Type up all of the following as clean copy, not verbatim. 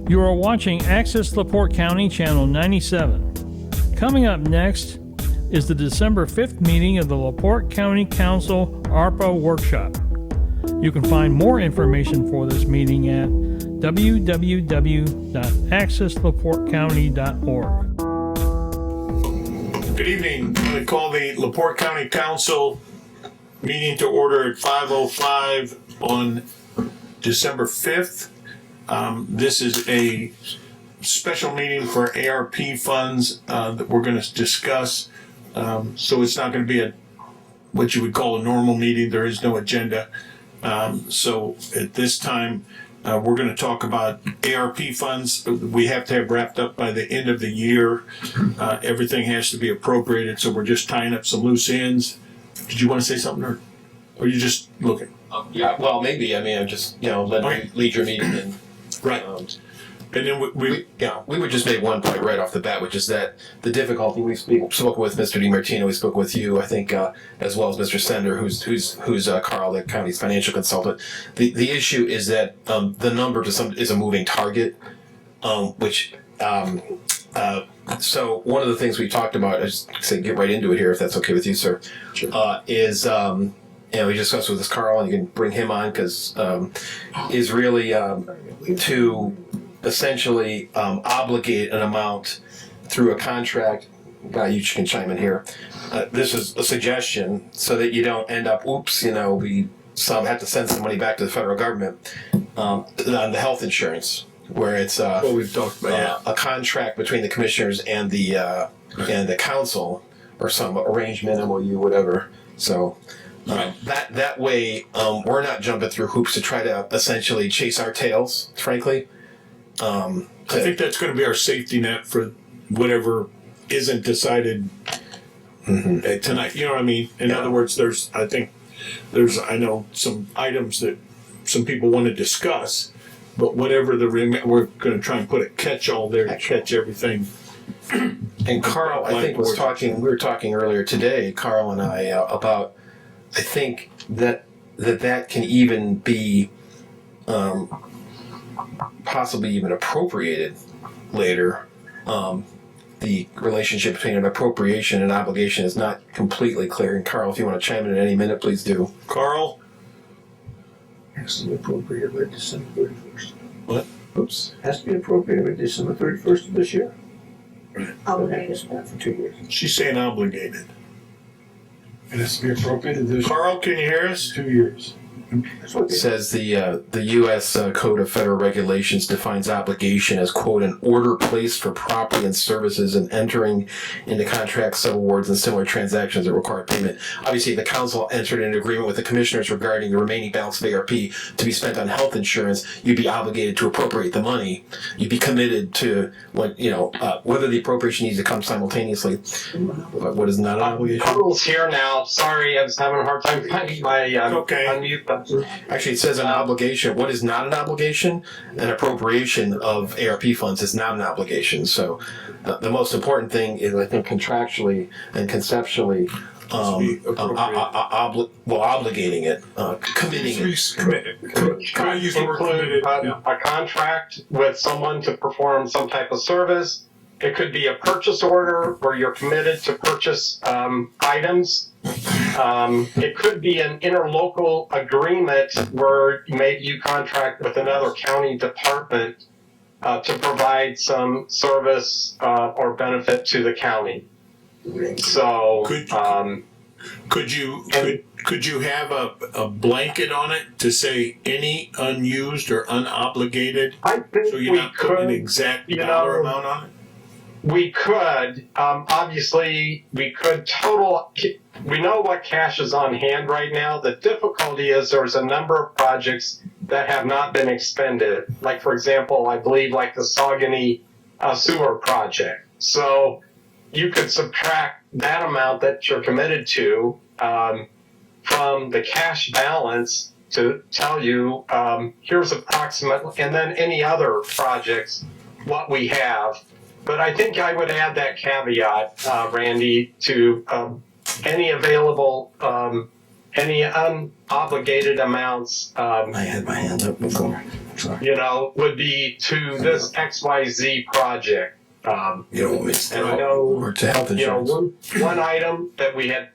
You are watching Access LaPorte County Channel 97. Coming up next is the December 5th meeting of the LaPorte County Council ARPA Workshop. You can find more information for this meeting at www.accesslaportecounty.org. Good evening. I'm going to call the LaPorte County Council meeting to order at 5:05 on December 5th. This is a special meeting for ARP funds that we're going to discuss. So it's not going to be what you would call a normal meeting. There is no agenda. So at this time, we're going to talk about ARP funds. We have to have wrapped up by the end of the year. Everything has to be appropriated, so we're just tying up some loose ends. Did you want to say something, or are you just looking? Yeah, well, maybe. I mean, I'm just, lead your meeting. And, right. And then we would just make one point right off the bat, which is that the difficulty we've spoken with Mr. DiMartino, we spoke with you, I think, as well as Mr. Sender, who's Carl, the county's financial consultant. The issue is that the number is a moving target, so one of the things we talked about, I just say get right into it here, if that's okay with you, sir, sure. We discussed with this Carl, and you can bring him on, because is really to essentially obligate an amount through a contract. You can chime in here. This is a suggestion so that you don't end up, we have to send some money back to the federal government on the health insurance, where it's we've talked about a contract between the commissioners and the council, or some arrangement, MOU, whatever. So that way we're not jumping through hoops to try to essentially chase our tails, frankly. I think that's going to be our safety net for whatever isn't decided tonight. You know what I mean? In other words, I know some items that some people want to discuss, but whatever we're going to try and put a catch-all there to catch everything. And Carl, I think we were talking earlier today, Carl and I, about, I think that can even be possibly even appropriated later. The relationship between an appropriation and obligation is not completely clear. And Carl, if you want to chime in at any minute, please do. Carl? Has to be appropriated by December 31st. What? Oops. Has to be appropriated by December 31st of this year. Obligated. For 2 years. She's saying obligated. It has to be appropriated this Carl, can you hear us? 2 years. That's what it says. The U.S. Code of Federal Regulations defines obligation as, quote, an order placed for property and services and entering into contracts, subawards, and similar transactions that require payment. Obviously, the council entered an agreement with the commissioners regarding the remaining balance of ARP to be spent on health insurance. You'd be obligated to appropriate the money. You'd be committed to whether the appropriation needs to come simultaneously. But what is not an obligation? Carl's here now. Sorry, I was having a hard time finding my unmute button. Actually, it says an obligation. What is not an obligation? An appropriation of ARP funds is not an obligation. So the most important thing is, I think, contractually and conceptually, obligating it, committing it. Committed. Can I use the word committed? A contract with someone to perform some type of service. It could be a purchase order where you're committed to purchase items. It could be an interlocal agreement where maybe you contract with another county department to provide some service or benefit to the county. So could you have a blanket on it to say any unused or unobligated? I think so you're not putting an exact dollar amount on it? We could. Obviously, we could we know what cash is on hand right now. The difficulty is there's a number of projects that have not been expended. Like, for example, I believe like the Saugony sewer project. So you could subtract that amount that you're committed to from the cash balance to tell you here's approximately, and then any other projects, what we have. But I think I would add that caveat, Randy, to any available, any unobligated amounts. I had my hand up before. would be to this XYZ project. You don't miss And I know, or to health insurance. one item that we had,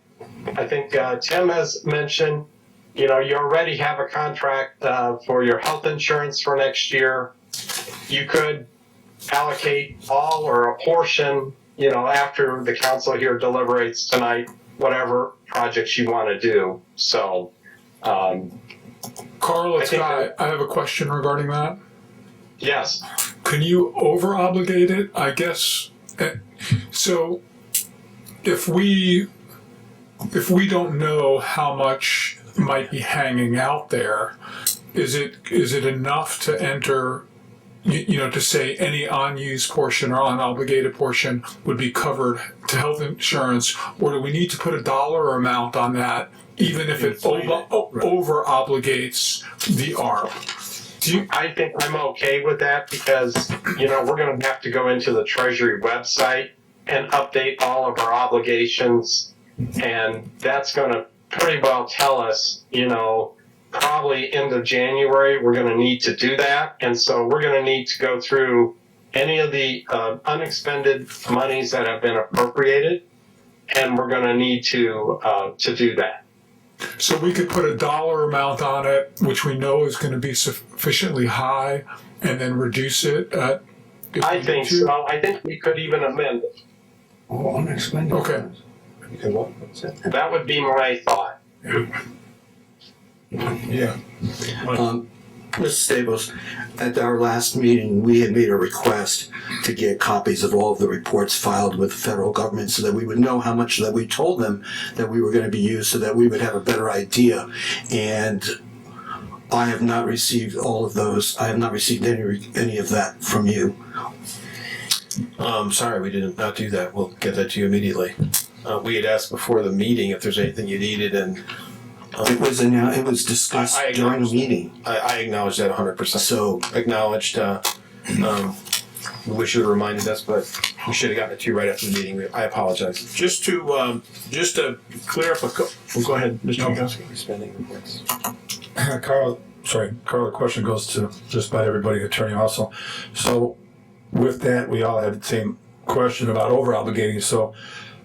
I think Tim has mentioned, you already have a contract for your health insurance for next year. You could allocate all or a portion, after the council here deliberates tonight, whatever projects you want to do. So, Carl, it's I think Guy. I have a question regarding that. yes. Can you over obligate it? I guess. So, if we don't know how much might be hanging out there, is it enough to enter? To say any unused portion or unobligated portion would be covered to health insurance, or do we need to put a dollar amount on that, even if it over obligates the ARP? I think I'm okay with that because, we're going to have to go into the Treasury website and update all of our obligations. And that's going to pretty well tell us, probably end of January, we're going to need to do that. And so we're going to need to go through any of the unexpended monies that have been appropriated. And we're going to need to do that. So we could put a dollar amount on it, which we know is going to be sufficiently high, and then reduce it at. I think so. I think we could even amend it. Oh, unexpended. Okay. That would be my thought. Yeah. Mr. Staples, at our last meeting, we had made a request to get copies of all of the reports filed with the federal government so that we would know how much that we told them that we were going to be used, so that we would have a better idea. And I have not received all of those. I have not received any of that from you. Sorry, we did not do that. We'll get that to you immediately. We had asked before the meeting if there's anything you needed, and It was discussed during the meeting. I acknowledge that 100%. So Acknowledged. We wish you had reminded us, but we should have gotten it to you right after the meeting. I apologize. Just to clear up go ahead, Mr. Winkowski. Spending reports. Carl, the question goes to just about everybody, attorney also. So with that, we all had the same question about over obligating. So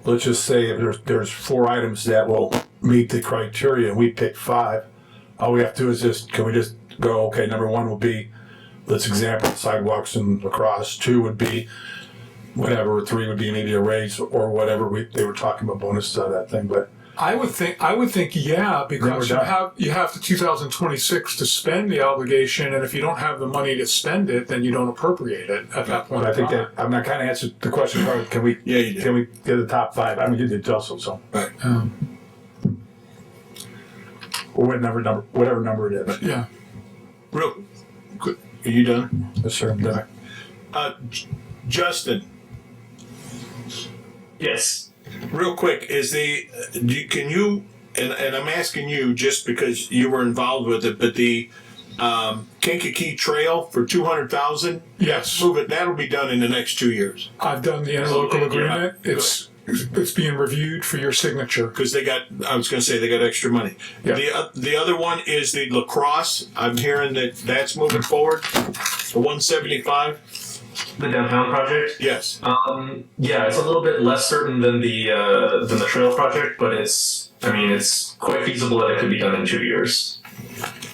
let's just say if there's 4 items that will meet the criteria and we pick 5, all we have to do is can we just go, okay, number 1 will be, let's example, sidewalks and lacrosse. 2 would be whatever, 3 would be maybe a raise or whatever they were talking about bonuses on that thing, but I would think, yeah, because you have to 2026 to spend the obligation, and if you don't have the money to spend it, then you don't appropriate it at that point. I think that I kind of answered the question. Can we? Yeah, you did. Can we get the top 5? I mean, you did also. So Right. or whatever number it is. Yeah. Real quick. Are you done? Yes, sir. I'm done. Justin, Yes. real quick, can you, and I'm asking you just because you were involved with it, but the Kankakee Trail for 200,000? Yes. Move it. That'll be done in the next 2 years. I've done the interlocal agreement. It's being reviewed for your signature. Because they got extra money. Yeah. The other one is the lacrosse. I'm hearing that's moving forward. The 175. The downtown project? Yes. Yeah, it's a little bit less certain than the trail project, but it's quite feasible that it could be done in 2 years.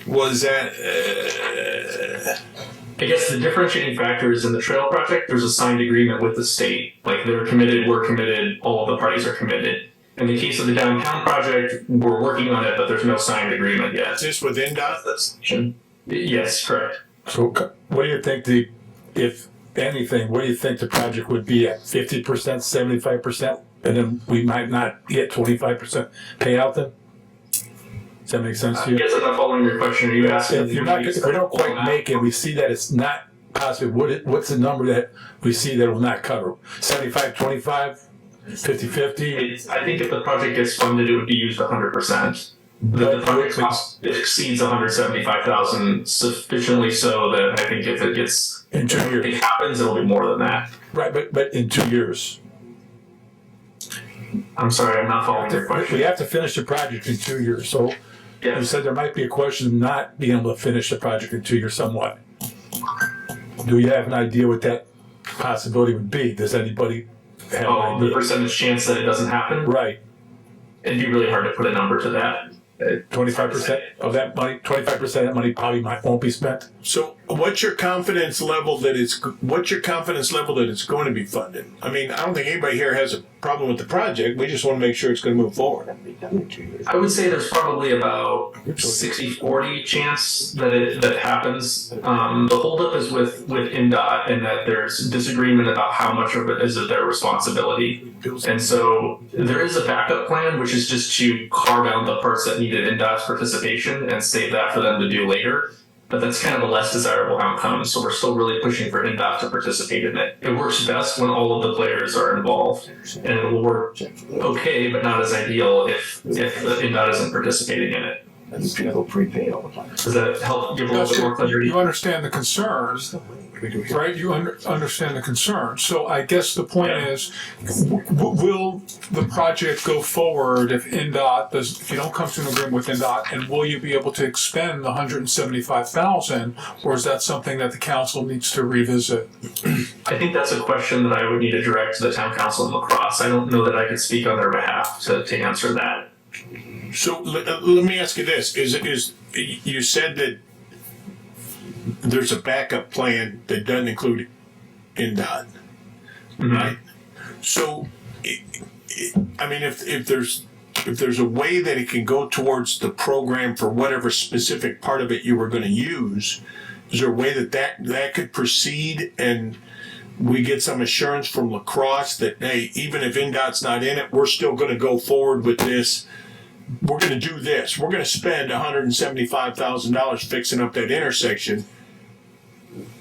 Was that? I guess the differentiating factor is in the trail project, there's a signed agreement with the state. Like, they're committed, we're committed, all of the parties are committed. In the case of the downtown project, we're working on it, but there's no signed agreement yet. Is this with NDOT? Yes, correct. So what do you think if anything, what do you think the project would be at? 50%, 75%, and then we might not get 25% payout then? Does that make sense to I you? guess I'm not following your question. Are you asking? If we don't quite make it, we see that it's not possible. What's the number that we see that it will not cover? 75, 25, 50, 50? I think if the project gets funded, it would be used 100%. The project cost exceeds 175,000 sufficiently so that I think if it gets In 2 years. it happens, it'll be more than that. Right, but in 2 years. I'm sorry, I'm not following your question. We have to finish the project in 2 years. So you Yes. said there might be a question of not being able to finish the project in 2 years somewhat. do you have an idea what that possibility would be? Does anybody have an Oh, the idea? percentage chance that it doesn't happen? Right. It'd be really hard to put a number to that. 25% of that money, 25% of that money probably won't be spent. So what's your confidence level that it's going to be funded? I mean, I don't think anybody here has a problem with the project. We just want to make sure it's going to move forward. I would say there's probably about 60-40 chance that it happens. The holdup is with NDOT, and that there's disagreement about how much of it is their responsibility. And so there is a backup plan, which is just to carve out the parts that needed NDOT's participation and save that for them to do later. But that's kind of a less desirable outcome, so we're still really pushing for NDOT to participate in it. It works best when all of the players are involved, and it will work okay, but not as ideal if the NDOT isn't participating in it. People prepaid all the time. Does that help give a little bit more clarity? You understand the concerns, right? You understand the concerns. So I guess the point is, will the project go forward if NDOT if you don't come to an agreement with NDOT, and will you be able to expend the $175,000, or is that something that the council needs to revisit? I think that's a question that I would need to direct to the town council in La Crosse. I don't know that I could speak on their behalf to answer that. So let me ask you this: is you said that there's a backup plan that doesn't include NDOT, right? So, I mean, if there's a way that it can go towards the program for whatever specific part of it you were going to use, is there a way that could proceed and we get some assurance from La Crosse that, hey, even if NDOT's not in it, we're still going to go forward with this. We're going to do this. We're going to spend $175,000 fixing up that intersection.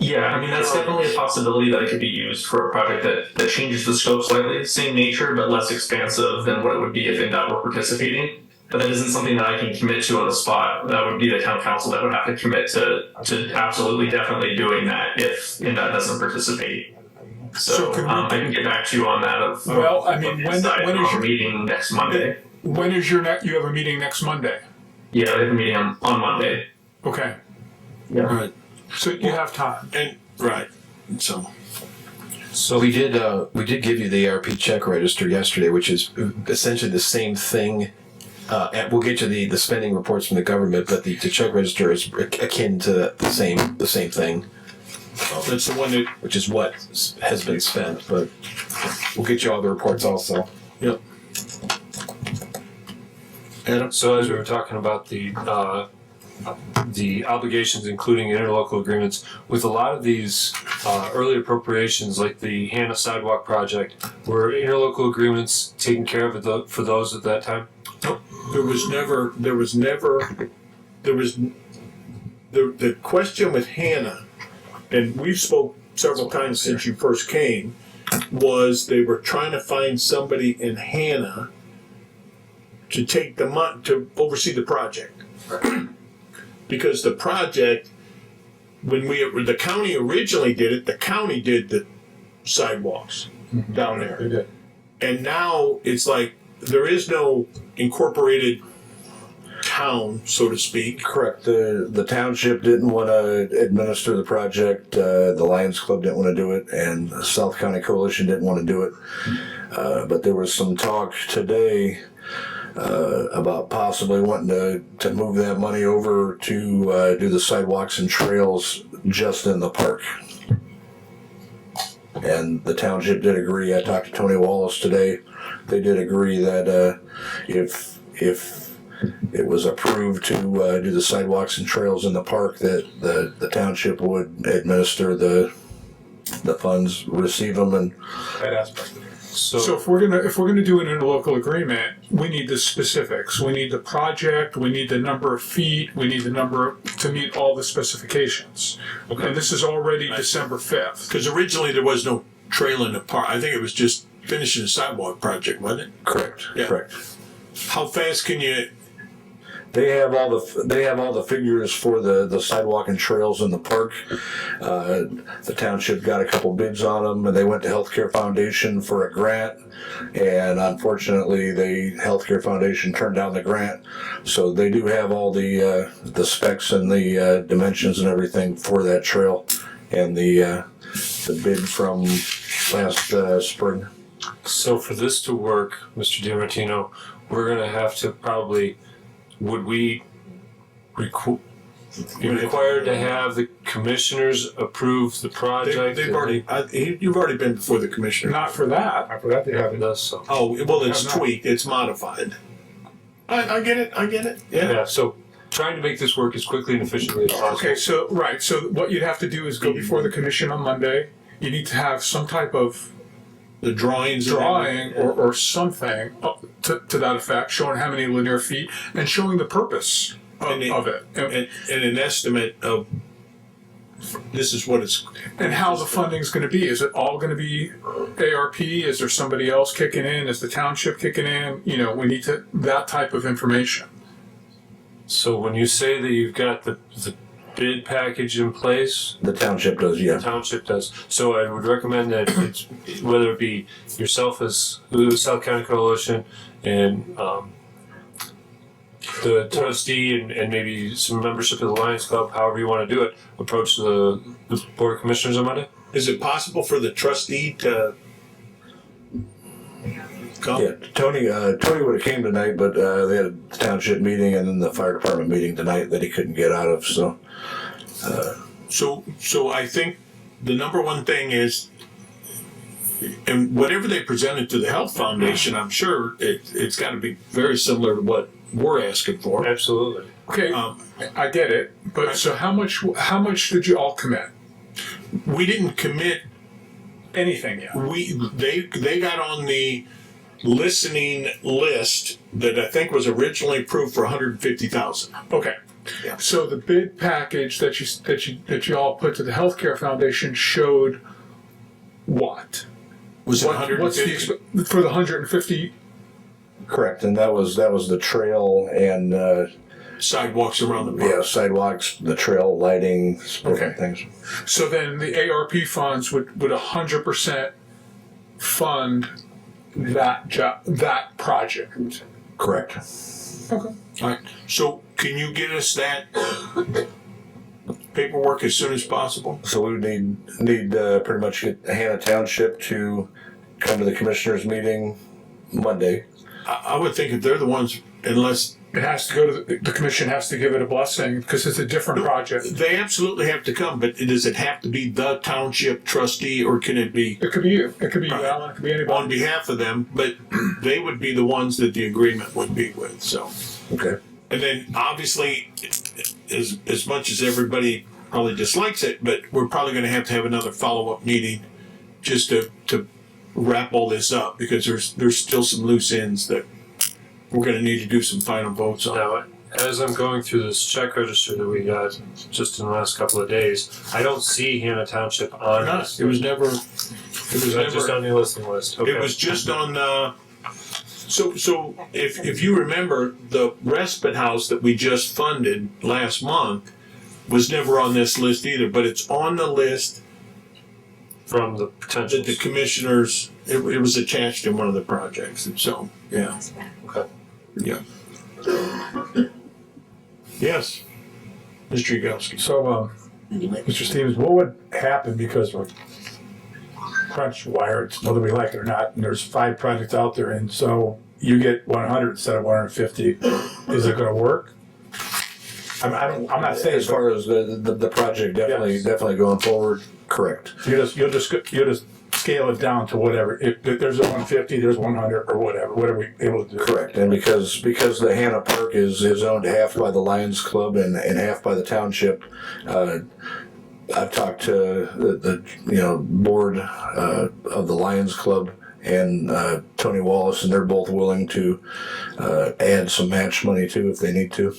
Yeah, I mean, that's definitely a possibility that it could be used for a project that changes the scope slightly, same nature, but less expansive than what it would be if NDOT were participating. But that isn't something that I can commit to on the spot. That would be the town council that would have to commit to absolutely definitely doing that if NDOT doesn't participate. So I can get back to you on that. Well, I mean, when is your meeting next Monday? When is your you have a meeting next Monday? Yeah, we have a meeting on Monday. Okay. Yeah. Right. So you have time. And right. So we did give you the ARP check register yesterday, which is essentially the same thing. And we'll get you the spending reports from the government, but the check register is akin to the same thing. that's the one that. Which is what has been spent, but we'll get you all the reports also. Yep. Adam? So as we were talking about the obligations, including interlocal agreements, with a lot of these early appropriations, like the Hannah Sidewalk project, were interlocal agreements taken care of for those at that time? Nope. The question with Hannah, and we've spoke several times since you first came, was they were trying to find somebody in Hannah to take the money to oversee the project. Because the project, when the county originally did it, the county did the sidewalks down there. They did. And now it's like there is no incorporated town, so to speak. Correct. The township didn't want to administer the project. The Lions Club didn't want to do it, and the South County Coalition didn't want to do it. But there was some talk today about possibly wanting to move that money over to do the sidewalks and trails just in the park. And the township did agree. I talked to Tony Wallace today. They did agree that if it was approved to do the sidewalks and trails in the park, that the township would administer the funds, receive them, and That aspect of it. So if we're gonna do an interlocal agreement, we need the specifics. We need the project. We need the number of feet. We need the number to meet all the specifications. Okay. And this is already December 5th. Because originally there was no trail in the park. I think it was just finishing the sidewalk project, wasn't it? correct. Yeah. Correct. How fast can you? They have all the figures for the sidewalk and trails in the park. The township got a couple bids on them, and they went to Healthcare Foundation for a grant. And unfortunately, the Healthcare Foundation turned down the grant. So they do have all the specs and the dimensions and everything for that trail. and the bid from last spring. So for this to work, Mr. DiMartino, we're gonna have to probably, would we be required to have the commissioners approve the project? They've already, you've already been before the commissioner. Not for that. After that, they haven't. Does so. Oh, well, it's Have not. tweaked, it's modified. I get it, yeah. Yeah, so trying to make this work as quickly and efficiently as possible. Okay, so, right, so what you'd have to do is go before the commission on Monday. You need to have some type of The drawings. and drawing everything. or something to that effect, showing how many linear feet and showing the purpose of it. And an estimate of, this is what it's. And how the funding's gonna be. Is it all gonna be ARP? Is there somebody else kicking in? Is the township kicking in? You know, we need that type of information. So when you say that you've got the bid package in place, The township does, yeah. the township does. So I would recommend that it's, whether it be yourself as the South County Coalition and the trustee and maybe some membership of the Lions Club, however you want to do it, approach the Board of Commissioners on Monday. Is it possible for the trustee to come? Yeah, Tony would have came tonight, but they had a township meeting and then the fire department meeting tonight that he couldn't get out of, so. So I think the number one thing is, and whatever they presented to the Health Foundation, I'm sure it's got to be very similar to what we're asking for. Absolutely. Okay, I get it, but so how much did you all commit? We didn't commit. Anything yet? They got on the listening list that I think was originally approved for $150,000. Okay. Yeah. So the bid package that you all put to the healthcare foundation showed what? Was it What's 150? for the 150? Correct, and that was the trail and, Sidewalks around the park. yeah, sidewalks, the trail lighting, different Okay. things. So then the ARP funds would 100% fund that project. Correct. Okay. All right. So can you get us that paperwork as soon as possible? So we would need pretty much get Hannah Township to come to the commissioners meeting Monday. I would think if they're the ones, unless It has to go to the commission has to give it a blessing because it's a different project. they absolutely have to come, but does it have to be the township trustee or can it be It could be you. It could be Right. Alan. It could be on anybody. behalf of them? But they would be the ones that the agreement would be with, so. Okay. And then obviously, as much as everybody probably dislikes it, but we're probably gonna have to have another follow-up meeting just to wrap all this up, because there's still some loose ends that we're gonna need to do some final votes on. Now, as I'm going through this check register that we got just in the last couple of days, I don't see Hannah Township on this. It was never, Just on the listing list. Okay. it was just on, so if you remember, the respite house that we just funded last month was never on this list either, but it's on the list from the potential. that the commissioners, it was attached in one of the projects, and so, yeah. Okay. Yeah. Yes, Mr. Yagowski. So, Mr. Stevens, what would happen because we're crunch wired, whether we like it or not, and there's 5 projects out there, and so you get 100 instead of 150. Is it going to work? I'm not saying As far as the project, Yes. definitely going forward, correct. you'll just scale it down to whatever. If there's a 150, there's 100 or whatever we able to do. Correct, and because the Hannah Park is owned half by the Lions Club and half by the township, I've talked to the board of the Lions Club and Tony Wallace, and they're both willing to add some match money too if they need to.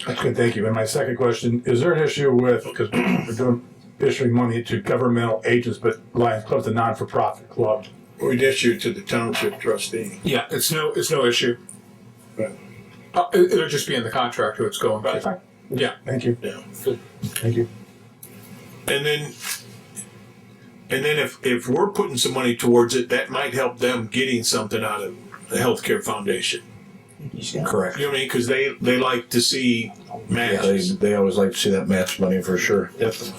That's good, thank you. And my second question, is there an issue with, because we're issuing money to governmental agents, but Lions Club's a non-for-profit club. We'd issue it to the township trustee. Yeah, it's no issue. Right. It'll just be in the contract who it's going by. Fine. Yeah. Thank you. Yeah. Thank you. And then if we're putting some money towards it, that might help them getting something out of the healthcare foundation. Correct. You know what I mean? Because they like to see Yeah, matches. they always like to see that match money for sure. Definitely.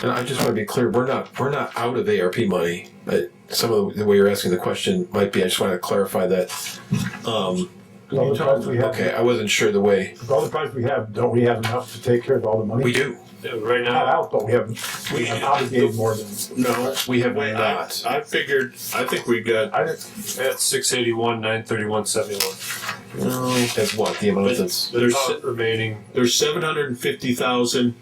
And I just want to be clear, we're not out of ARP money. Some of the way you're asking the question might be, I just want to clarify that. All the projects we have, Okay, I wasn't sure the way. all the projects we have, don't we have enough to take care of all the money? We do. Right Not now, out, but we have obligated more than. No, We have wait, not. I figured, I think we got, I didn't, at 681, 931, 71. That's what the amount that's. The deposit remaining, there's 750,000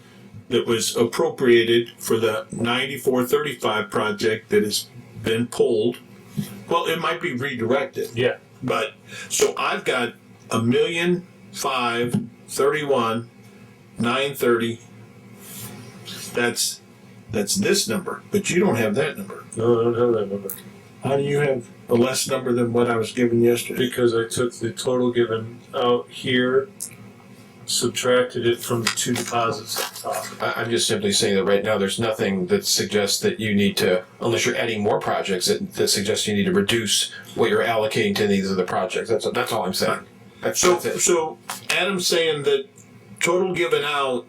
that was appropriated for the 9435 project that has been pulled. Well, it might be redirected. yeah. But, so I've got 1,531,930. That's this number, but you don't have that number. No, I don't have that number. How do you have a less number than what I was given yesterday? Because I took the total given out here, subtracted it from the two deposits at the top. I'm just simply saying that right now there's nothing that suggests that you need to, unless you're adding more projects, that suggests you need to reduce what you're allocating to these other projects. That's all I'm saying. That's it. So Adam's saying that total given out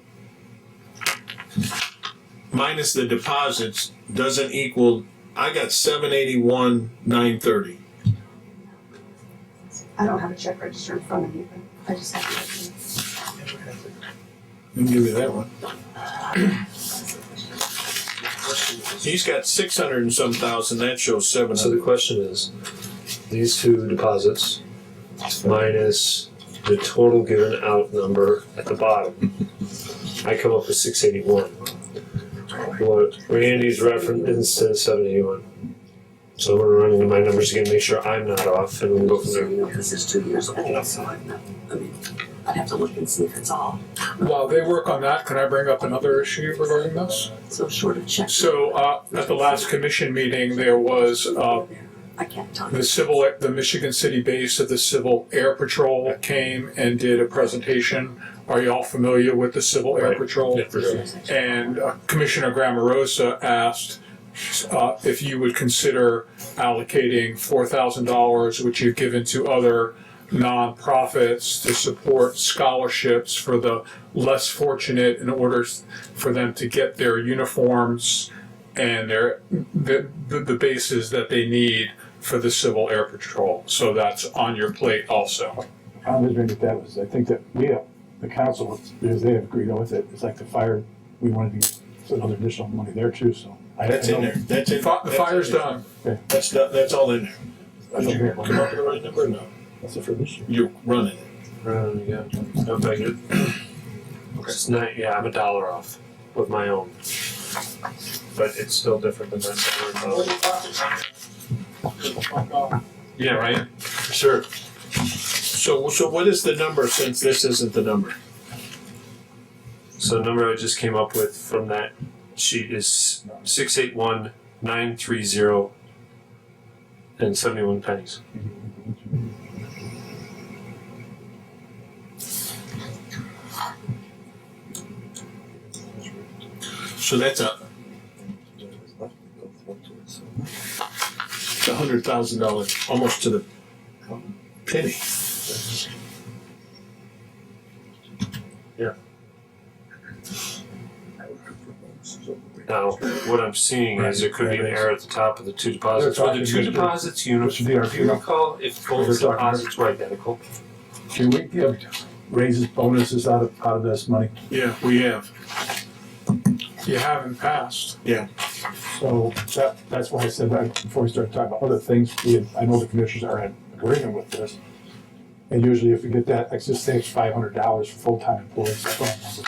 minus the deposits doesn't equal, I got 781,930. I don't have a check register in front of me, but I just have to. Let me give you that one. He's got 600 and some thousand, that shows So the 700. question is, these two deposits minus the total given out number at the bottom, I come up with 681. What Randy's reference instead of 781. So I'm gonna run into my numbers again, make sure I'm not off, and we'll go from there. This is 2 years old, so I mean, I'd have to look and see if it's all. While they work on that, can I bring up another issue regarding this? So short of checks. So, at the last commission meeting, there was, I can't tell. the Michigan City base of the Civil Air Patrol came and did a presentation. Are you all familiar with the Civil Air Patrol? Yeah, for sure. And Commissioner Grammarosa asked if you would consider allocating $4,000, which you've given to other nonprofits to support scholarships for the less fortunate in order for them to get their uniforms and the bases that they need for the Civil Air Patrol. So that's on your plate also. I'm wondering if that was, I think that we have, the council, because they have agreed with it, it's like the fire, we wanted to get some other additional money there too, so. That's in there. That's in. The fire's done. That's all in there. I think we Come up with the right number or no? That's it for this year. You're running it. Yeah, I'll take it. It's not, yeah, I'm $1 off with my own. But it's still different than that. Yeah, right? For sure. So what is the number since this isn't the number? So the number I just came up with from that sheet is 681,930 and 71 pennies. So that's $100,000, almost to the penny. Yeah. Now, what I'm seeing is there could be an error at the top of the two deposits. Were the two deposits uniform? Do you recall if both deposits were identical? Can we give raises, bonuses out of this money? Yeah, we have. You haven't passed. So that's why I said that before we started talking about other things, I know the commissioners are in agreement with this. And usually if we get that, I just say it's $500 for full-time employees.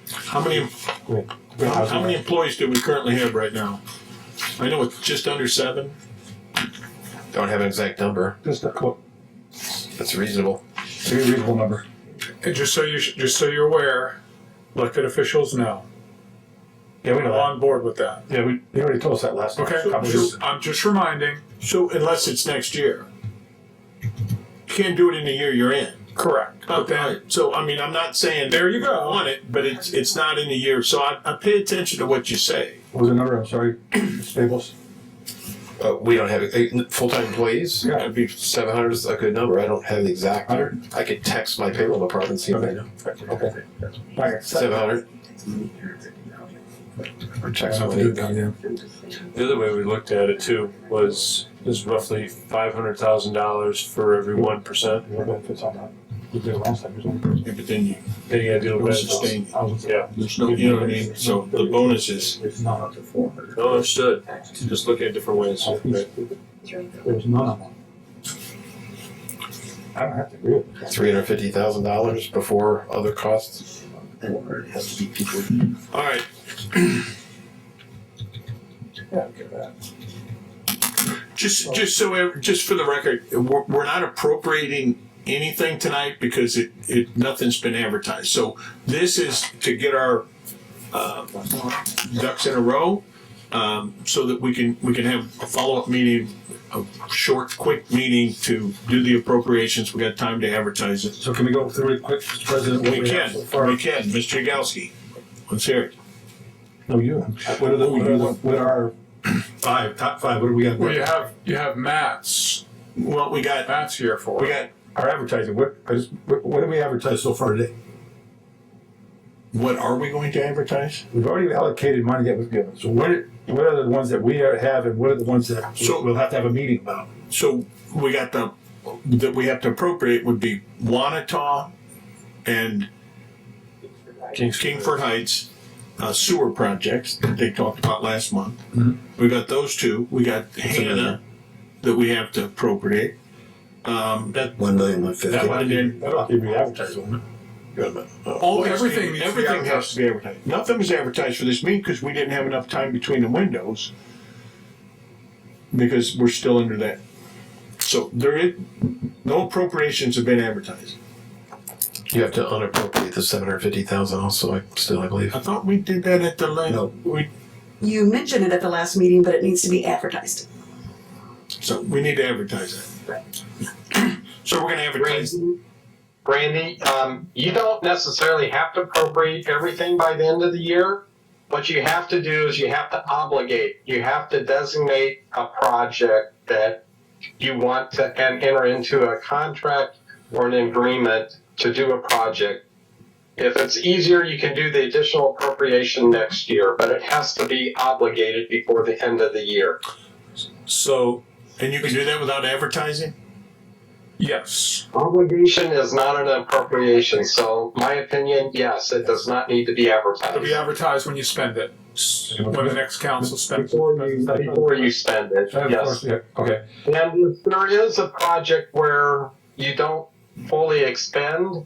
How many employees do we currently have right now? I know it's just under 7. Don't have an exact number. Just a quote, That's reasonable. it's a reasonable number. And just so you're aware, elected officials know. Yeah, we I'm know that. on board with that. Yeah, they already told us that last time. Okay, I'm just reminding. So unless it's next year. You can't do it in the year you're in. Correct. But then, Right. So, I mean, I'm not saying there you I go. want it, but it's not in the year. So I pay attention to what you say. What was the number? I'm sorry, Staples? We don't have full-time employees. Yeah. It'd be 700 is a good number. I don't have the exact. 100? I could text my payroll department and see if they know. Okay. 700. Or checks I'll on do it. that, yeah. The other way we looked at it too was roughly $500,000 for every 1%. What benefits on that? We did it last time, Yeah, but then you Then you gotta do don't it. sustain. Yeah, There's no, you know what I mean? So the bonus is, It's not up to 400. no, understood. Just looking at different ways. Okay. There's none of them. I don't have to agree with that. $350,000 before other costs. Or it has to be people. all right, Yeah, I get that. just for the record, we're not appropriating anything tonight because nothing's been advertised. So this is to get our ducks in a row, so that we can have a follow-up meeting, a short, quick meeting to do the appropriations. We got time to advertise it. So can we go through it quick, Mr. President? what We have can, so far? Mr. Yagowski. Let's hear it. No, you. What are our top five? What do we got? Well, you have Matt's. Well, we got Matt's here for we it. got Our advertising. What do we advertise so far today? what are we going to advertise? We've already allocated money that was given. So what are the ones that we have, and what are the ones that we'll have to have a meeting about? So we got that we have to appropriate would be Wanata and Kingford Heights sewer projects that they talked about last month. Mm-hmm. We got those two. We got Hannah that we have to appropriate. That 1,150,000. That one, and then That'll have to be advertised, won't it? Everything needs to be everything has to be advertised. Nothing was advertised for this meeting because we didn't have enough time between the windows because we're still under that. So no appropriations have been advertised. You have to unappropriate the $750,000 also, I believe. I thought we did that at the last. No. You mentioned it at the last meeting, but it needs to be advertised. So we need to advertise that. So we're going to advertise. Brandy, you don't necessarily have to appropriate everything by the end of the year. What you have to do is you have to obligate. You have to designate a project that you want to and enter into a contract or an agreement to do a project. If it's easier, you can do the additional appropriation next year, but it has to be obligated before the end of the year. So, And you can do that without advertising? Yes. Obligation is not an appropriation, so my opinion, yes, it does not need to be It'll be advertised advertised when you spend it. When the next council spends it. before you spend it, yes. Okay. And if there is a project where you don't fully expend,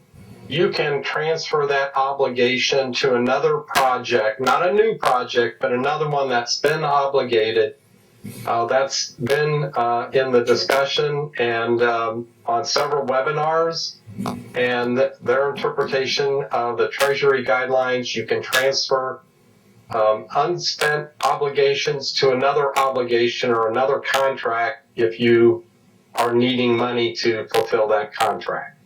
you can transfer that obligation to another project, not a new project, but another one that's been obligated. That's been in the discussion and on several webinars, and their interpretation of the Treasury guidelines. You can transfer unspent obligations to another obligation or another contract if you are needing money to fulfill that contract.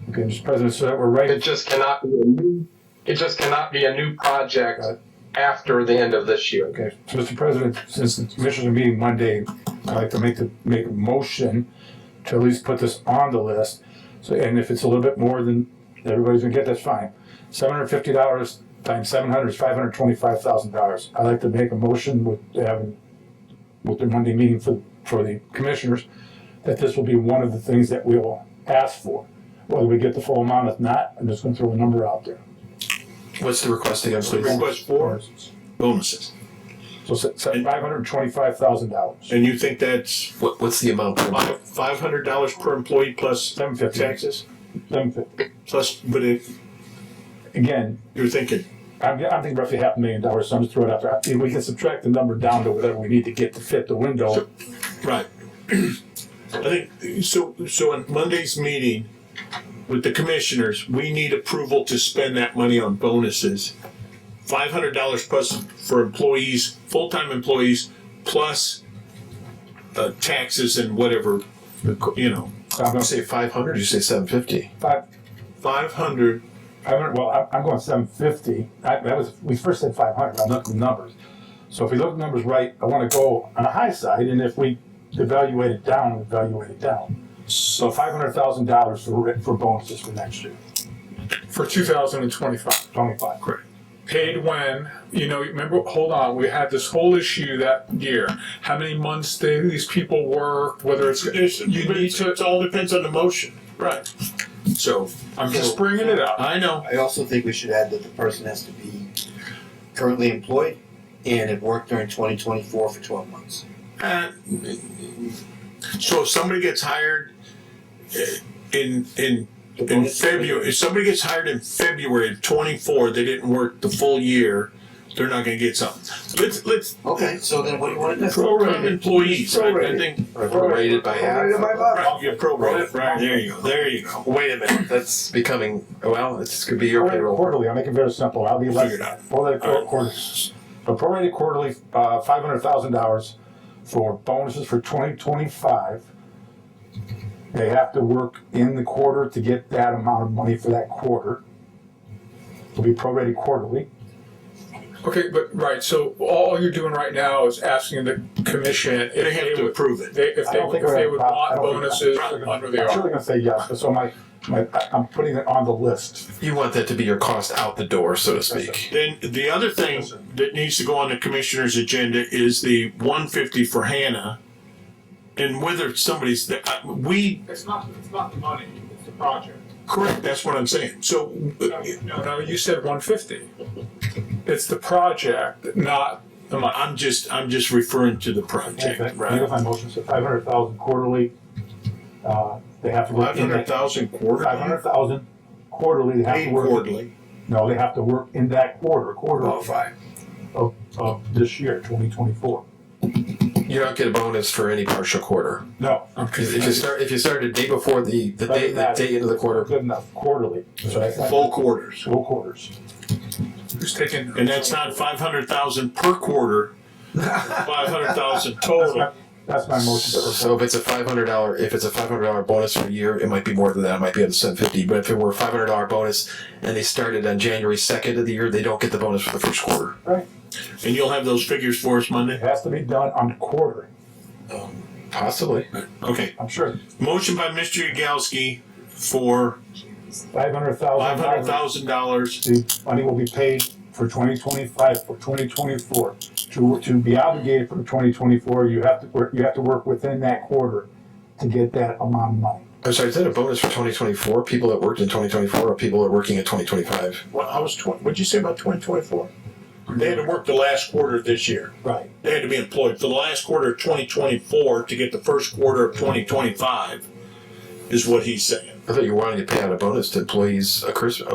Okay, Mr. President, so that we're right. It just cannot be a new project after the end of this year. Okay, so Mr. President, since the commissioners are meeting Monday, I'd like to make a motion to at least put this on the list. So, and if it's a little bit more than everybody's gonna get, that's fine. $750 times 700 is $525,000. I'd like to make a motion with the Monday meeting for the commissioners that this will be one of the things that we will ask for. Whether we get the full amount, if not, I'm just gonna throw a number out there. What's the request again, please? Request for bonuses. So $525,000. And you think that's What's the amount? $500 per employee plus $750. taxes? $750. Plus, but Again, you're thinking, I'm thinking roughly $500,000, so I'm just throwing it out there. We can subtract the number down to whatever we need to get to fit the window. right. I think, so on Monday's meeting with the commissioners, we need approval to spend that money on bonuses. $500 plus for employees, full-time employees, plus taxes and whatever, you know. I'm You going to say 500, you say 750. 500. Well, I'm going 750. We first said 500. I'm looking at the numbers. So if we look at the numbers right, I want to go on the high side, and if we evaluate it down, we evaluate it down. So $500,000 for bonuses for next year. For 2025. 25. Correct. Paid when, remember, hold on, we had this whole issue that year. How many months these people worked, whether it's, It all depends on the motion. Right. So, I'm just bringing it up. I know. I also think we should add that the person has to be currently employed and have worked during 2024 for 12 months. So if somebody gets hired in February, if somebody gets hired in February of 24, they didn't work the full year, they're not going to get something. Let's Okay, so then what do you want to do? program employees. I think Prorated by half. right, you prorate. Right, there you go. Wait a minute, that's becoming, well, it's could be your payroll. Quarterly, I'll make it very simple. I'll be less. Figure it out. Prorated quarterly, $500,000 for bonuses for 2025. They have to work in the quarter to get that amount of money for that quarter. It'll be prorated quarterly. Okay, but, right, so all you're doing right now is asking the commission if They have to approve it. if they would want bonuses under the I'm ARPA. surely gonna say yes, but so I'm putting it on the list. You want that to be your cost out the door, so to speak. Then the other thing that needs to go on the commissioner's agenda is the 150 for Hannah. And whether somebody's, It's not the money, it's the project. correct, that's what I'm saying. So, No, you said 150. It's the project, not the money. I'm just referring to the project, right? Here's my motion, so 500,000 quarterly. They have to work in that. 500,000 quarterly? 500,000 quarterly, they have to Paid work. quarterly. No, they have to work in that quarter Oh, fine. of this year, 2024. You don't get a bonus for any partial quarter. No. If you start a day before the day into the quarter. Good enough, quarterly. So that's Full quarters. full quarters. Who's taking? And that's not 500,000 per quarter, 500,000 total. That's my motion. So if it's a $500 bonus for a year, it might be more than that. It might be up to $750. But if it were a $500 bonus and they started on January 2nd of the year, they don't get the bonus for the first quarter. Right. And you'll have those figures for us Monday? It has to be done on quarter, Possibly. Okay. I'm sure. Motion by Mr. Yagowski for $500,000. $500,000. The money will be paid for 2025, for 2024. To be obligated for 2024, you have to work within that quarter to get that amount of money. I'm sorry, is that a bonus for 2024? People that worked in 2024 or people that are working in 2025? What'd you say about 2024? They had to work the last quarter of this year. Right. They had to be employed for the last quarter of 2024 to get the first quarter of 2025, is what he's saying. I thought you wanted to pay out a bonus to employees, a Christmas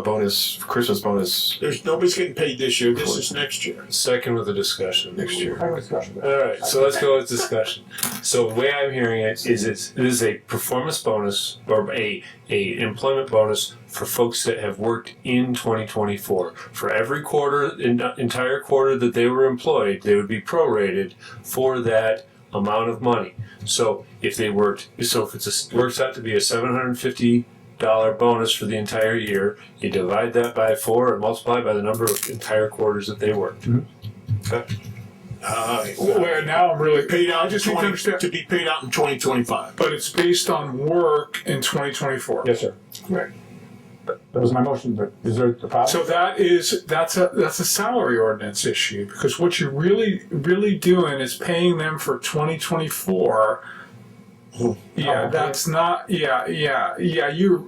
bonus. Nobody's getting paid this year. This is next year. Second with the discussion. Next year. Have a discussion. All right, so let's go with discussion. So the way I'm hearing it is it is a performance bonus or a employment bonus for folks that have worked in 2024. For every quarter, entire quarter that they were employed, they would be prorated for that amount of money. So if they worked, if it works out to be a $750 bonus for the entire year, you divide that by 4 and multiply by the number of entire quarters that they worked. Mm-hmm. Okay. Where now I'm really Paid out I just need to understand. to be paid out in 2025. But it's based on work in 2024. Yes, sir. Right. That was my motion, but is there a problem? So that's a salary ordinance issue, because what you're really doing is paying them for 2024. Yeah, that's not. Yeah.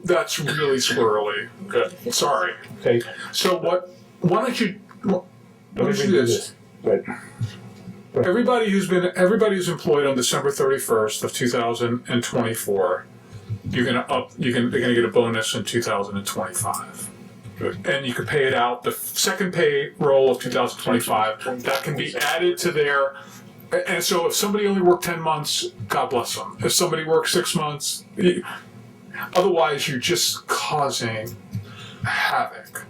That's really squirrely. Good. Sorry. Okay. So why don't you do this? Right. Everybody who's employed on December 31st of 2024, they're gonna get a bonus in 2025. Good. And you can pay it out. The second payroll of 2025, that can be added to their. And so if somebody only worked 10 months, God bless them. If somebody worked 6 months, otherwise you're just causing havoc.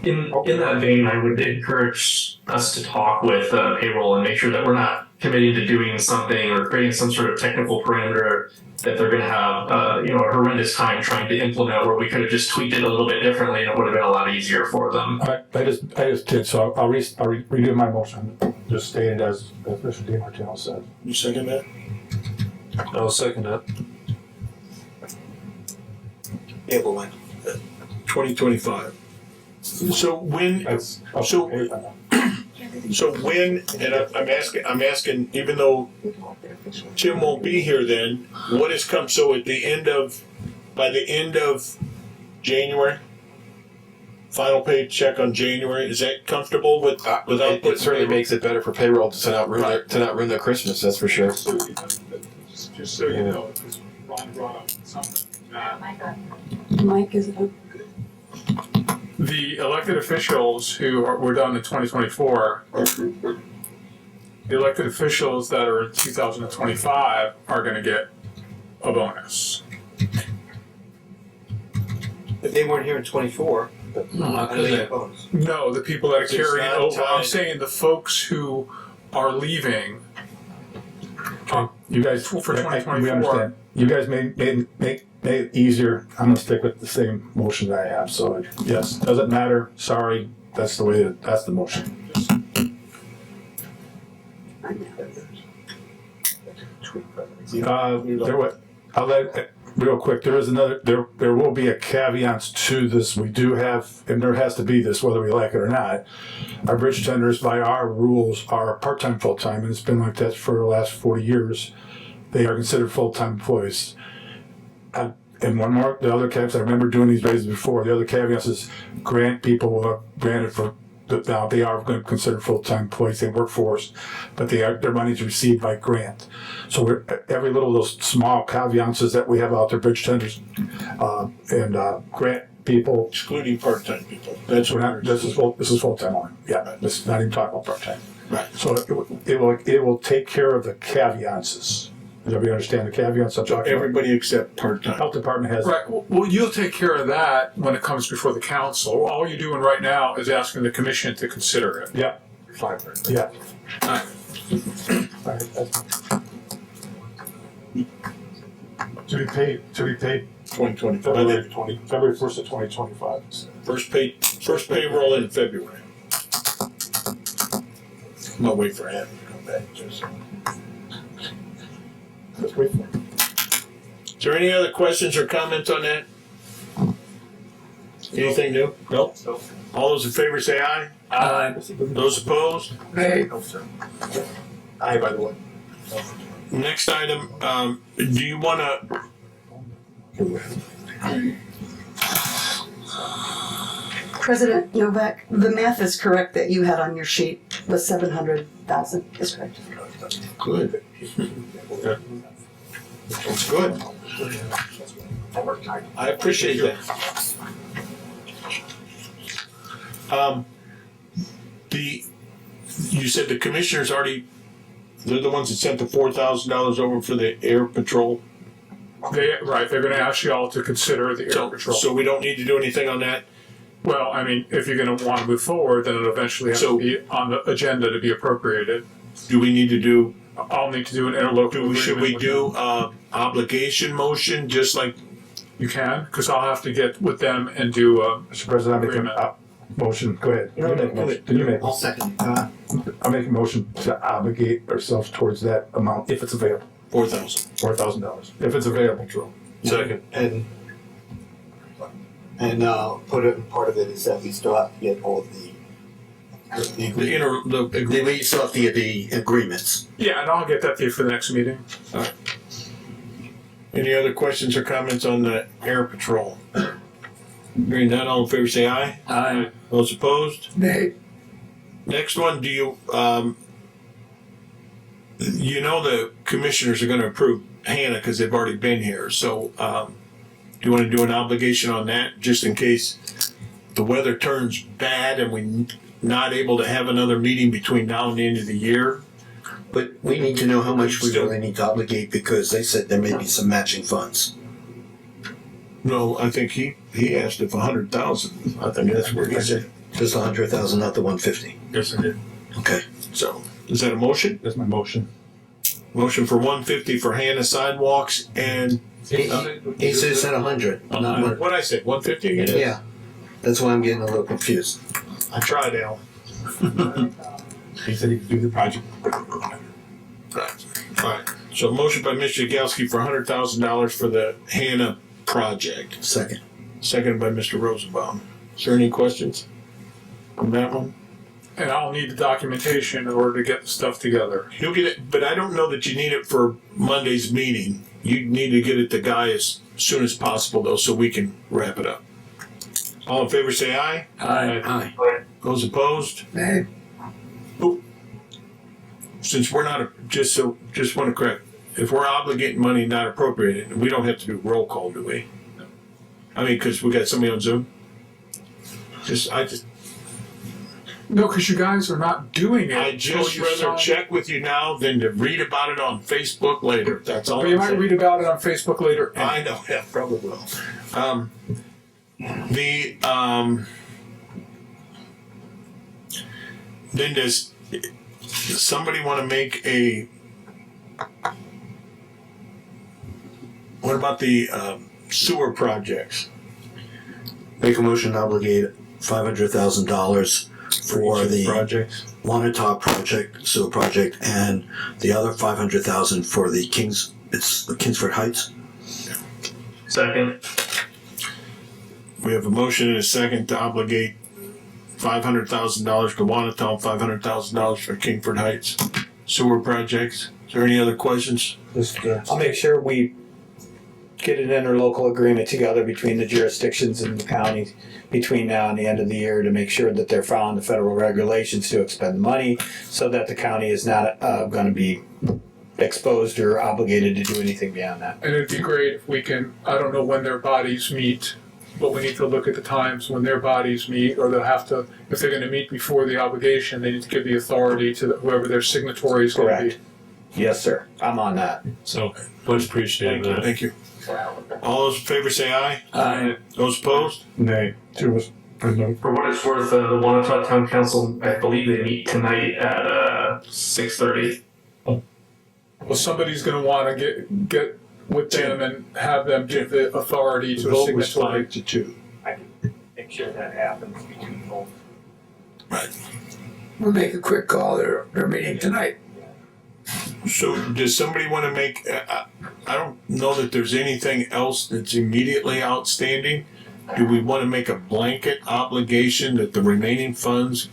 In that vein, I would encourage us to talk with payroll and make sure that we're not committing to doing something or creating some sort of technical parameter that they're going to have a horrendous time trying to implement, where we could have just tweaked it a little bit differently and it would have been a lot easier for them. I just did, so I'll redo my motion, just stated as Mr. DiMartino said. You second that? I'll second that. Able one. 2025. So when, That's So- so when, and I'm asking, even though Tim won't be here then, what has come, so at the end of, by the end of January? Final pay check on January, is that comfortable without It putting certainly payroll? makes it better for payroll to not ruin their Christmas. That's for sure. Just so you know, because Ron brought up something that Mike, is it up? the elected officials who were done in 2024, the elected officials that are in 2025 are going to get a bonus. If they weren't here in 24, how do they get a bonus? No, the people that are It's carrying not over. I'm tied. saying the folks who are leaving. You guys, For we 2024. understand. You guys made it easier. I'm gonna stick with the same motion that I have, so yes, doesn't matter, sorry, that's the way, that's the motion. I'll let, real quick, there is another, there will be a caveat to this. We do have, and there has to be this, whether we like it or not. Our bridge tenders, by our rules, are part-time, full-time, and it's been like that for the last 40 years. They are considered full-time employees. And one more, the other caveats, I remember doing these raises before, the other caveats is grant people, granted for, now they are going to consider full-time employees, they work for us, but their money is received by grant. So every little of those small caveats that we have out there, bridge tenders, and grant people. Excluding part-time people. That's We're what not, this is full-time only, yeah, this is not even talking about part-time. Right. So it will take care of the caveats. Does everybody understand the caveats I'm talking about? Everybody except part-time. Health department has. Right. Well, you'll take care of that when it comes before the council. All you're doing right now is asking the commission to consider it. Yeah. Fine. Yeah. Alright. To be paid 2025. February 1st of 2025. First payroll in February. I'm gonna wait for him to come back. Let's wait for it. Is there any other questions or comments on that? Anything new? Nope. All those in favor say aye. Aye. Those opposed? Nay. Aye, by the way. Next item, do you wanna, President Novak, the math is correct that you had on your sheet, the 700,000 is correct. good. That's good. I appreciate that. You said the commissioners already, they're the ones that sent the $4,000 over for the air patrol? They're going to ask you all to consider the air patrol. So we don't need to do anything on that? Well, I mean, if you're going to want to move forward, then it'll eventually have to be on the agenda to be appropriated. Do we need to do, I'll need to do an interlocal should we agreement with do them. obligation motion, just like, You can, because I'll have to get with them and do Mr. President, I make a motion, go ahead. You make a motion. Did you make? I'll second. I'll make a motion to obligate ourselves towards that amount if it's available. $4,000. If it's available, Drew. second. And part of it is that we still have to get all of the we still have to get the agreements. Yeah, and I'll get that to you for the next meeting. Any other questions or comments on the air patrol? Hearing none, all in favor say aye. Aye. Those opposed? Nay. Next one, do you, you know the commissioners are gonna approve Hannah because they've already been here, so, do you wanna do an obligation on that, just in case the weather turns bad and we're not able to have another meeting between now and the end of the year? But we need to know how much we really need to obligate because they said there may be some matching funds. No, I think he asked if 100,000, I think that's where he said. Just 100,000, not the 150. Yes, I did. Okay. So, is that a motion? That's my motion. Motion for 150 for Hannah sidewalks and. He said 100. Not one. What'd I say, 150 again? Yeah. That's why I'm getting a little confused. I tried, Al. He said he could do the project. Right. So motion by Mr. Yagowski for $100,000 for the Hannah project. Second. seconded by Mr. Rosenbaum. Is there any questions on that one? And I'll need the documentation in order to get the stuff together. You'll get it, but I don't know that you need it for Monday's meeting. You need to get it to Guy as soon as possible, though, so we can wrap it up. All in favor, say aye. Aye. Those opposed? Nay. Oop. Since we're not, just want to correct, if we're obligating money not appropriated, we don't have to do roll call, do we? I mean, because we got somebody on Zoom? No, because you guys are not doing it. I'd just rather check with you now than to read about it on Facebook later. That's all. But you might read about it on Facebook later. I know, yeah, probably will. Then does somebody want to make what about the sewer projects? Make a motion to obligate $500,000 for the projects. Wanatah project, sewer project, and the other $500,000 for the Kingsford Heights. Second. We have a motion and a second to obligate $500,000 to Wanatah, $500,000 for Kingsford Heights sewer projects. Is there any other questions? I'll make sure we get an interlocal agreement together between the jurisdictions and the counties between now and the end of the year to make sure that they're following the federal regulations to expend money so that the county is not going to be exposed or obligated to do anything beyond that. And it'd be great if we can, I don't know when their bodies meet, but we need to look at the times when their bodies meet, or they'll have to, if they're going to meet before the obligation, they need to give the authority to whoever their signatory is going to be. Correct. Yes, sir. I'm on that. So, much appreciated. Thank you. All those in favor say aye. Aye. Those opposed? Nay. For what it's worth, the Wanatah Town Council, I believe they meet tonight at 6:30. Well, somebody's going to want to get with them and have them give the authority to a Vote was signatory. 5-2. I can make sure that happens between both. Right. We'll make a quick call. They're meeting tonight. So does somebody want to make, I don't know that there's anything else that's immediately outstanding. Do we want to make a blanket obligation that the remaining funds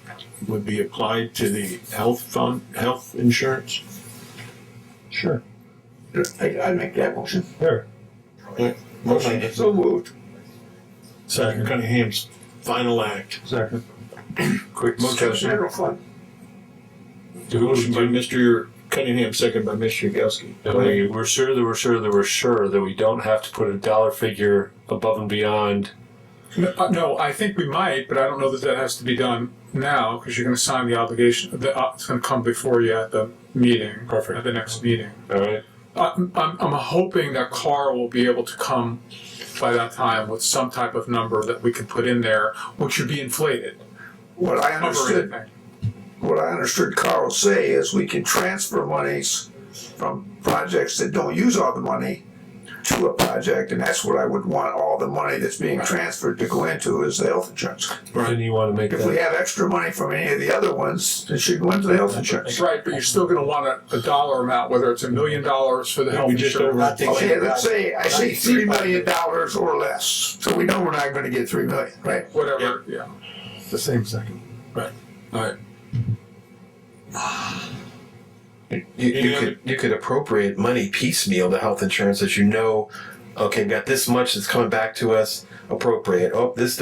would be applied to the health insurance? Sure. I'd make that motion. Sure. Motion. So moved. Second. Cunningham's final act. Second. Quick motion. General fund. Motion by Mr. Cunningham, second by Mr. Yagowski. We're sure that we don't have to put a dollar figure above and beyond. No, I think we might, but I don't know that has to be done now because you're going to sign the obligation. It's going to come before you at the meeting. Perfect. At the next meeting. All right. I'm hoping that Carl will be able to come by that time with some type of number that we can put in there, which should be inflated. What I understood Carl say is we can transfer monies from projects that don't use all the money to a project, and that's what I would want all the money that's being transferred to go into is the health insurance. Right. And you want to make If we have extra money from any of the other ones, it should go into the health insurance. Right, but you're still going to want a dollar amount, whether it's $1 million for the health insurance. Okay, let's say I say $3 million or less, so we know we're not going to get $3 million, right? Whatever, yeah. The same second. Right. All right. You could appropriate money piecemeal to health insurance as you know, okay, we've got this much that's coming back to us, appropriate. Oh, this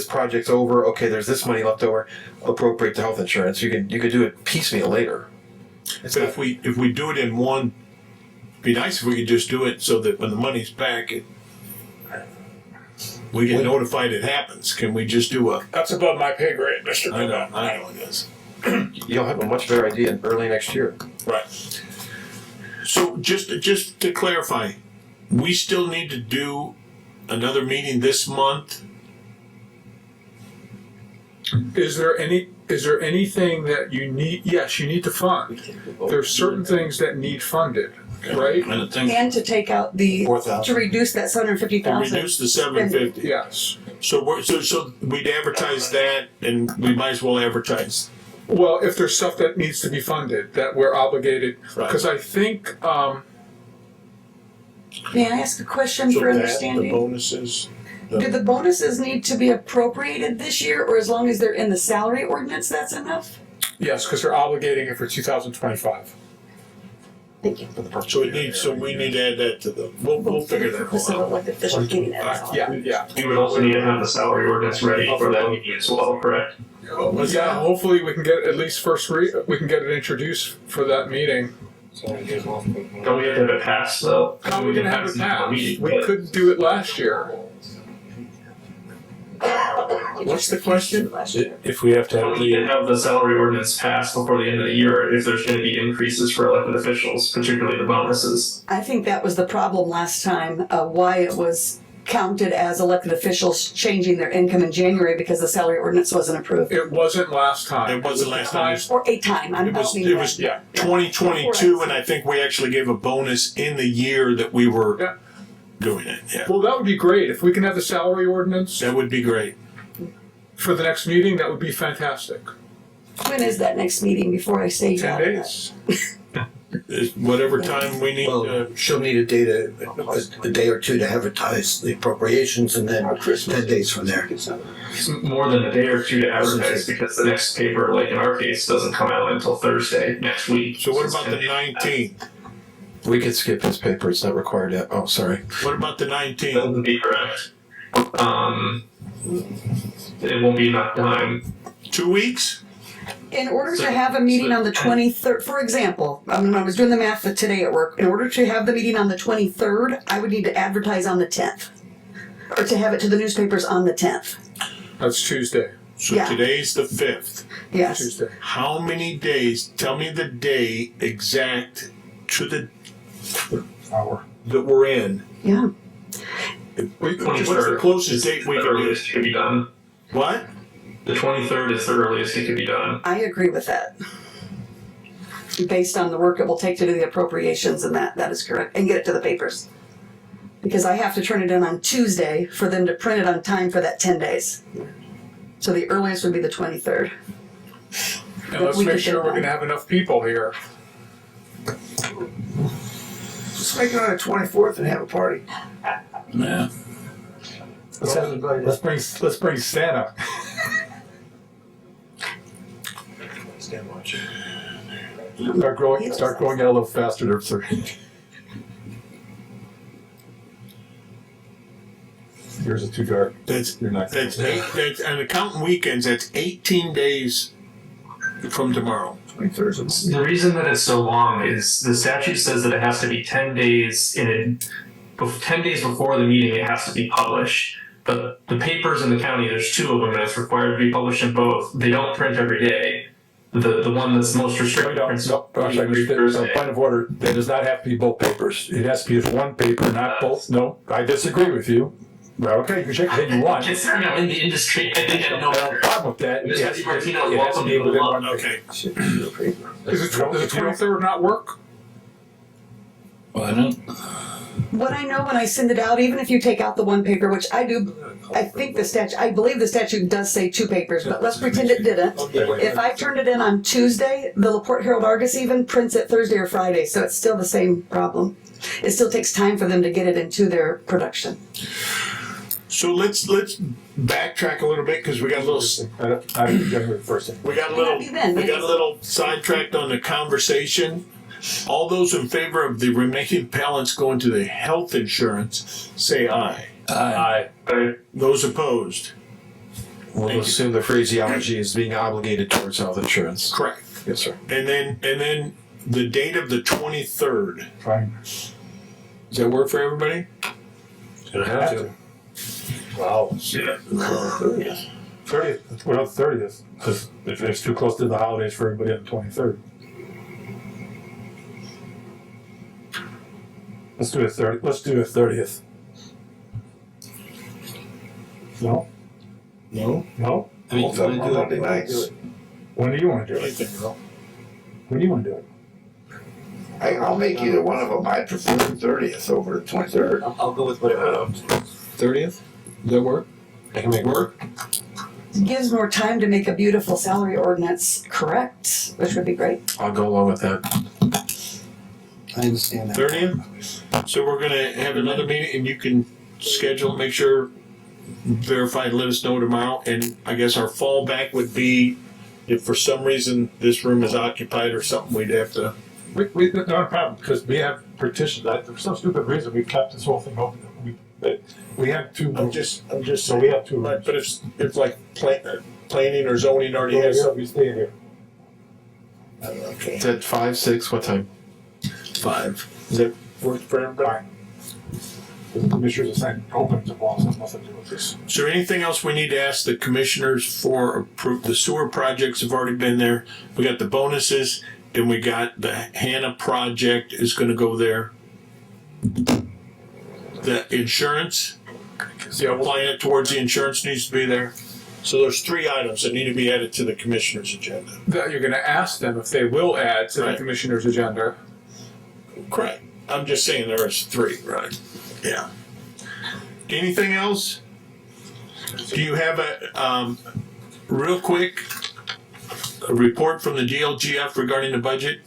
project's over, okay, there's this money left over, appropriate to health insurance. You could do it piecemeal later. But if we do it in one, it'd be nice if we could just do it so that when the money's back, we get notified it happens. Can we just do a? That's above my pay grade, Mr. I know it is. You'll have a much better idea early next year. Right. So just to clarify, we still need to do another meeting this month. Is there anything that you need? Yes, you need to fund. There's certain things that need funded, right? And to take out to reduce that $750,000. Reduce the 750. Yes. So so we'd advertise that, and we might as well advertise. Well, if there's stuff that needs to be funded, that we're obligated, because I think, May I ask a question for understanding? The bonuses. Do the bonuses need to be appropriated this year, or as long as they're in the salary ordinance, that's enough? Yes, because they're obligating it for 2025. Thank you. So we need to add that to the, we'll figure that Purpose of out. elected officials getting that. Yeah. We would also need to have the salary ordinance ready for that meeting as well, correct? Yeah, hopefully we can get at least we can get it introduced for that meeting. Don't we have to have it passed though? How are we gonna have it passed? Meeting, We but- couldn't do it last year. What's the question? If we have to Don't have we need to the, have the salary ordinance passed before the end of the year if there's going to be increases for elected officials, particularly the bonuses? I think that was the problem last time, why it was counted as elected officials changing their income in January because the salary ordinance wasn't approved. It wasn't last time. It wasn't last time. Or a time, I'm It not was, meaning it was that. 2022, and I think we actually gave a bonus in the year that we were Yeah. doing it, yeah. Well, that would be great. If we can have the salary ordinance That would be great. for the next meeting, that would be fantastic. When is that next meeting before I say 10 that? days. Whatever time we need, Well, she'll need a day or two to advertise the appropriations, and then 10 days from there. It's more than a day or two to advertise because the next paper, like in our case, doesn't come out until Thursday next week. so what about the 19th? We could skip this paper. It's not required yet. Oh, sorry. What about the That 19th? would be correct. It won't be enough time. 2 weeks? In order to have a meeting on the 23rd, for example, I was doing the math today at work, in order to have the meeting on the 23rd, I would need to advertise on the 10th. Or to have it to the newspapers on the 10th. That's Tuesday. So Yeah. today's the 5th. Yes. Tuesday. How many days, tell me the day exact to the hour. that we're in. Yeah. What's the 23rd closest is date we the can do? earliest it could be done. What? The 23rd is the earliest it could be done. I agree with that. Based on the work it will take to do the appropriations, and that is correct, and get it to the papers. Because I have to turn it in on Tuesday for them to print it on time for that 10 days. So the earliest would be the 23rd. And let's we make could sure get we're that. gonna have enough people here. Just make it on the 24th and have a party. Yeah. Let's bring Santa. Start growing it a little faster there, sir. Yours is too dark. That's You're not. that's and the counting weekends. That's 18 days from tomorrow. 23rd. The reason that it's so long is the statute says that it has to be 10 days 10 days before the meeting. It has to be published. But the papers in the county, there's two of them, and it's required to be published in both. They don't print every day. The one that's most restricted prints every Thursday. Point of order, that does not have to be both papers. It has to be just one paper, not both. No, I disagree with you. Well, okay, you can shake your head you want. Considering I'm in the industry, I think I know No problem with that. Ms. It has Martino is to welcome be to within look. one paper. Okay. Does the 23rd not work? Well, I don't. What I know when I send it out, even if you take out the one paper, which I do, I believe the statute does say two papers, but let's pretend it didn't. If I turned it in on Tuesday, the LaPorte Herald-Argus even prints it Thursday or Friday, so it's still the same problem. It still takes time for them to get it into their production. So let's backtrack a little bit because we got a little First thing. we got a Happy then, yes. little sidetracked on the conversation. All those in favor of the remaining balance going to the health insurance, say aye. Aye. Those opposed? We'll assume the phraseology is being obligated towards health insurance. Correct. Yes, sir. And then the date of the 23rd. Fine. Does that work for everybody? Gonna have to. Wow. 30th. What about the 30th? Because if it's too close to the holidays for everybody on the 23rd. Let's do a 30th. No? No. No? I mean, Both of them on Monday nights. When do you want to do it? When do you want to do it? I'll make either one of them. I prefer the 30th over the 23rd. I'll go with whatever. 30th? Does that work? I can make work. It gives more time to make a beautiful salary ordinance correct, which would be great. I'll go along with that. I understand that. 30th? So we're gonna have another meeting and you can schedule, make sure verify and let us know tomorrow. And I guess our fallback would be if for some reason this room is occupied or something, we'd have to. We not a problem, because we have petitions. For some stupid reason, we've kept this whole thing open. We have two. I'm just So we have two. Right, but if like planning or zoning already has something. We stay here. Okay. It's at 5, 6, what time? 5. Does it work for everybody? The commissioners are saying open to balls, has nothing to do with this. Is there anything else we need to ask the commissioners for? Approve? The sewer projects have already been there. We got the bonuses. Then we got the Hannah project is going to go there. The insurance, applying it towards the insurance needs to be there. So there's 3 items that need to be added to the commissioner's agenda. That you're gonna ask them if they will add to the Right. commissioner's agenda. Correct. I'm just saying there is 3, right? Yeah. Anything else? Do you have a, real quick, a report from the DLGF regarding the budget?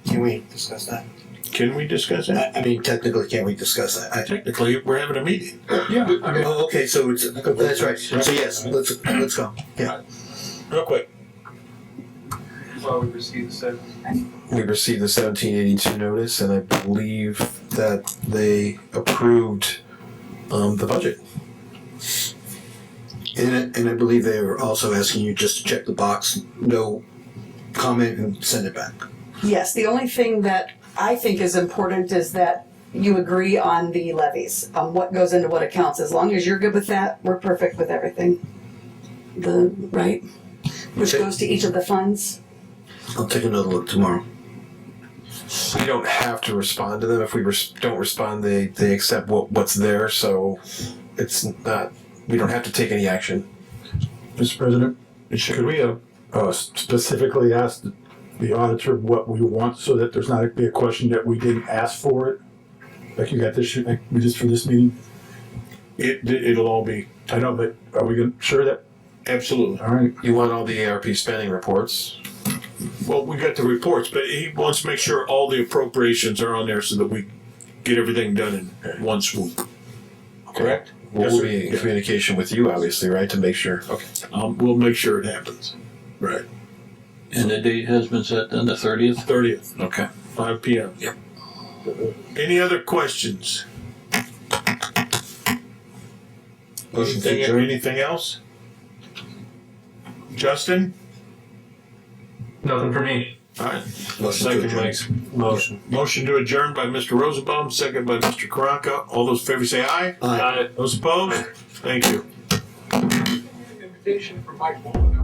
Can we discuss that? Can we discuss that? I mean, technically, can we discuss that? Technically, we're having a meeting. Yeah, I mean, Oh, okay, so it's, that's right. So yes, let's go. Yeah. Real quick. Well, we received the We received the 1782 notice, and I believe that they approved the budget. And I believe they were also asking you just to check the box, no comment, and send it back. Yes, the only thing that I think is important is that you agree on the levies, on what goes into what accounts. As long as you're good with that, we're perfect with everything. Right? Which Okay. goes to each of the funds. I'll take another look tomorrow. We don't have to respond to them. If we don't respond, they accept what's there, so it's not, we don't have to take any action. Mr. President, could we specifically ask the auditor what we want so that there's not be a question that we didn't ask for it? Like you got this shit, like we just for this meeting? It'll all be. I know, but are we sure that? Absolutely. All right. You want all the ARP spending reports? Well, we got the reports, but he wants to make sure all the appropriations are on there so that we get everything done in one swoop. Correct? We'll be in communication with you, obviously, right, to make sure. Okay. We'll make sure it happens. Right. And the date has been set then, the 30th? 30th, Okay. 5 p.m. Yep. Any other questions? Motion to adjourn. Anything else? Justin? Nothing for me. All right. Motion to Second, adjourn. Mike. Motion to adjourn by Mr. Rosenbaum, second by Mr. Karanka. All those in favor say aye. Aye. Those opposed? Thank you. Invitation from Mike Baldwin.